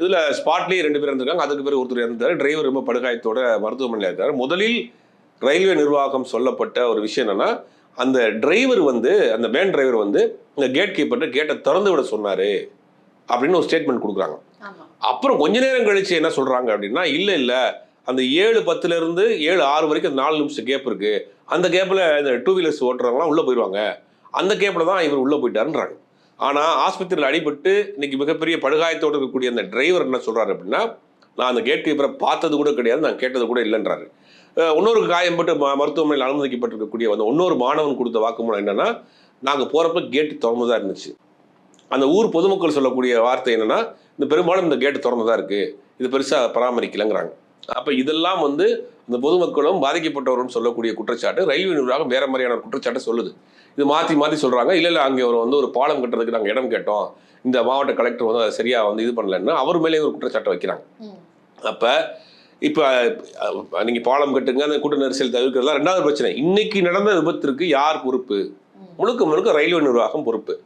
இதுல ஸ்பாட்லேயே 2 பேர் இருந்திருக்காங்க. அதுக்கு பிறகு ஒருத்தர் இறந்தாரு. டிரைவர் ரொம்ப படுகாயத்தோட மருத்துவமனையில் இருக்காரு. முதலில் ரயில்வே நிர்வாகம் சொல்லப்பட்ட ஒரு விஷயம் என்னன்னா, அந்த டிரைவர் வந்து அந்த வேன் டிரைவர் வந்து இந்த கேட் கீப்பர்ட்ட கேட்டை திறந்து விட சொன்னாரு அப்படின்னு ஒரு ஸ்டேட்மெண்ட் கொடுக்குறாங்க. அப்புறம் கொஞ்ச நேரம் கழிச்சு என்ன சொல்றாங்க அப்படின்னா, இல்ல அந்த 7:10 இருந்து 7:06 வரைக்கும் 4 நிமிஷம் கேப் இருக்கு. அந்த கேப்ல இந்த 2 வீலர்ஸ் ஓட்டுறவங்கலாம் உள்ள போயிடுவாங்க. அந்த கேப்ல தான் இவர் உள்ள போயிட்டாருன்றாங்க. ஆனா ஆஸ்பத்திரியில் அடிபட்டு இன்னைக்கு மிகப்பெரிய படுகாயத்தோடு இருக்கக்கூடிய அந்த டிரைவர் என்ன சொல்றாரு அப்படின்னா, நான் அந்த கேட் கீப்பரை பார்த்தது கூட கிடையாது, நான் கேட்டது கூட இல்லைன்றாரு. இன்னொரு காயம்பட்டு மருத்துவமனையில் அனுமதிக்கப்பட்டிருக்கக்கூடிய அந்த இன்னொரு மாணவன் கொடுத்த வாக்குமூலம் என்னன்னா, நாங்கள் போறப்ப கேட்டு திறந்து தான் இருந்துச்சு. அந்த ஊர் பொதுமக்கள் சொல்லக்கூடிய வார்த்தை என்னன்னா, இந்த பெரும்பாலும் இந்த கேட்டு திறந்து தான் இருக்கு, இது பெருசா பராமரிக்கலைங்கிறாங்க. அப்ப இதெல்லாம் வந்து இந்த பொதுமக்களும் பாதிக்கப்பட்டவரும் சொல்லக்கூடிய குற்றச்சாட்டு. ரயில்வே நிர்வாகம் வேற மாதிரியான குற்றச்சாட்டை சொல்லுது. இது மாற்றி சொல்றாங்க. இல்ல அங்கே ஒரு பாலம் கட்டுறதுக்கு நாங்கள் இடம் கேட்டோம், இந்த மாவட்ட கலெக்டர் வந்து அதை சரியா வந்து இது பண்ணலன்னு அவர் மேலே ஒரு குற்றச்சாட்டை வைக்கிறாங்க. அப்ப இப்ப நீங்க பாலம் கட்டுங்க, அந்த கூட்ட நெரிசல் தவிர்க்கிறதுலாம் 2வது பிரச்சனை. இன்னைக்கு நடந்த விபத்திற்கு யார் பொறுப்பு? முழுக்க ரயில்வே நிர்வாகம் பொறுப்பு.